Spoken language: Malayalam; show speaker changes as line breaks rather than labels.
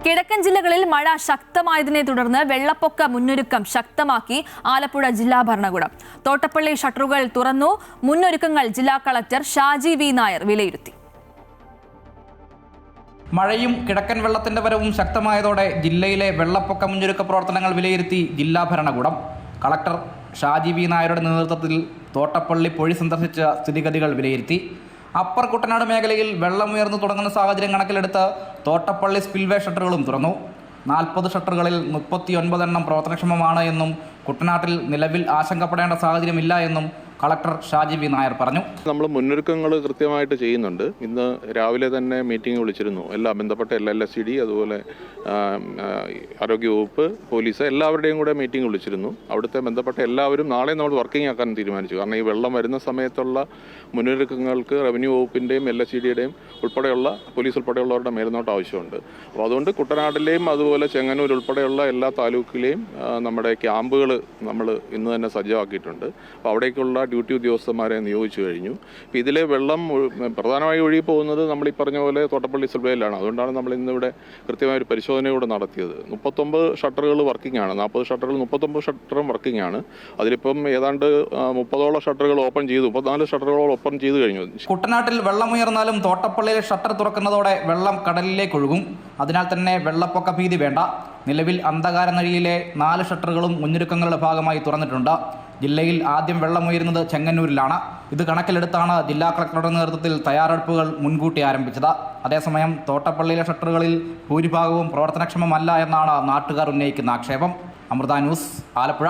കിഴക്കൻ ജില്ലകളിൽ മഴ ശക്തമായതിനെ തുടർന്ന് വെള്ളപ്പൊക്ക മുന്നൊരുക്കം ശക്തമാക്കി ആലപ്പുഴ ജില്ലാ ഭരണകൂടം. തോട്ടപ്പള്ളി ഷട്ടറുകൾ തുറന്നു. മുന്നൊരുക്കങ്ങൾ ജില്ലാ കളക്ടർ ഷാജി വി നായർ വിലയിരുത്തി.
മഴയും കിഴക്കൻ വെള്ളത്തിന്റെ വരവും ശക്തമായതോടെ ജില്ലയിലെ വെള്ളപ്പൊക്ക മുന്നൊരുക്ക പ്രവർത്തനങ്ങൾ വിലയിരുത്തി ജില്ലാ ഭരണകൂടം. കളക്ടർ ഷാജി വി നായരുടെ നേതൃത്വത്തിൽ തോട്ടപ്പള്ളി പൊഴി സന്ദർശിച്ച സ്ഥിതിഗതികൾ വിലയിരുത്തി. അപ്പർ കുട്ടനാട് മേഖലയിൽ വെള്ളമുയർന്നു തുടങ്ങുന്ന സാഹചര്യം കണക്കിലെടുത്ത് തോട്ടപ്പള്ളി സ്പിൽവേ ഷട്ടറുകളും തുറന്നു. 40 ഷട്ടറുകളിൽ 39 എണ്ണം പ്രവർത്തനക്ഷമമാണ് എന്നും കുട്ടനാട്ടിൽ നിലവിൽ ആശങ്കപ്പെടേണ്ട സാഹചര്യമില്ല എന്നും കളക്ടർ ഷാജി വി നായർ പറഞ്ഞു.
നമ്മൾ മുന്നൊരുക്കങ്ങൾ കൃത്യമായിട്ട് ചെയ്യുന്നുണ്ട്. ഇന്ന് രാവിലെ തന്നെ മീറ്റിംഗ് വിളിച്ചിരുന്നു. ബന്ധപ്പെട്ട LLSCD, അതുപോലെ ആരോഗ്യവകുപ്പ്, പോലീസ്, എല്ലാവരുടെയും കൂടെ മീറ്റിംഗ് വിളിച്ചിരുന്നു. അവിടുത്തെ ബന്ധപ്പെട്ട എല്ലാവരും നാളെ നമ്മൾ വർക്കിംഗ് ആക്കാൻ തീരുമാനിച്ചു. കാരണം ഈ വെള്ളം വരുന്ന സമയത്തുള്ള മുന്നൊരുക്കങ്ങൾക്ക് റവന്യൂ വകുപ്പിൻ്റെയും LSCDയുടെയും ഉൾപ്പെടെയുള്ള പോലീസ് ഉൾപ്പെടെയുള്ളവരുടെ മേൽനോട്ടം ആവശ്യമുണ്ട്. അപ്പോൾ അതുകൊണ്ട് കുട്ടനാട്ടിലെയും അതുപോലെ ചെങ്ങന്നൂർ ഉൾപ്പെടെയുള്ള എല്ലാ താലൂക്കിലെയും നമ്മുടെ ക്യാമ്പുകൾ നമ്മൾ ഇന്ന് തന്നെ സജ്ജമാക്കിയിട്ടുണ്ട്. അപ്പോൾ അവിടേക്കുള്ള ഡ്യൂട്ടി ഉദ്യോഗസ്ഥന്മാരെ നിയോഗിച്ചു കഴിഞ്ഞു. അപ്പോൾ ഇതിലെ വെള്ളം പ്രധാനമായി ഒഴുകി പോകുന്നത് നമ്മൾ ഈ പറഞ്ഞ പോലെ തോട്ടപ്പള്ളി സ്പിൽവേയിലാണ്. അതുകൊണ്ടാണ് നമ്മൾ ഇന്നിവിടെ കൃത്യമായ ഒരു പരിശോധന കൂടെ നടത്തിയത്. 39 ഷട്ടറുകൾ വർക്കിംഗ് ആണ്. 40 ഷട്ടറുകൾ 39 ഷട്ടറും വർക്കിംഗ് ആണ്. അതിലിപ്പം ഏതാണ്ട് 30ഓളം ഷട്ടറുകൾ ഓപ്പൺ ചെയ്തു. 34 ഷട്ടറുകൾ ഓപ്പൺ ചെയ്ത് കഴിഞ്ഞു.
കുട്ടനാട്ടിൽ വെള്ളമുയർന്നാലും തോട്ടപ്പള്ളിയിലെ ഷട്ടർ തുറക്കുന്നതോടെ വെള്ളം കടലിലേക്ക് ഒഴുകും. അതിനാൽ തന്നെ വെള്ളപ്പൊക്ക ഭീതി വേണ്ട. നിലവിൽ അന്ധകാരനഴിയിലെ 4 ഷട്ടറുകളും മുന്നൊരുക്കങ്ങളുടെ ഭാഗമായി തുറന്നിട്ടുണ്ട്. ജില്ലയിൽ ആദ്യം വെള്ളമുയരുന്നത് ചെങ്ങന്നൂരിലാണ്. ഇത് കണക്കിലെടുത്താണ് ജില്ലാ കളക്ടറുടെ നേതൃത്വത്തിൽ തയ്യാറെടുപ്പുകൾ മുൻകൂട്ടി ആരംഭിച്ചത്. അതേസമയം തോട്ടപ്പള്ളിയിലെ ഷട്ടറുകളിൽ ഭൂരിഭാഗവും പ്രവർത്തനക്ഷമമല്ല എന്നാണ് നാട്ടുകാർ ഉന്നയിക്കുന്ന ആക്ഷേപം. അമൃത ന്യൂസ്, ആലപ്പുഴ.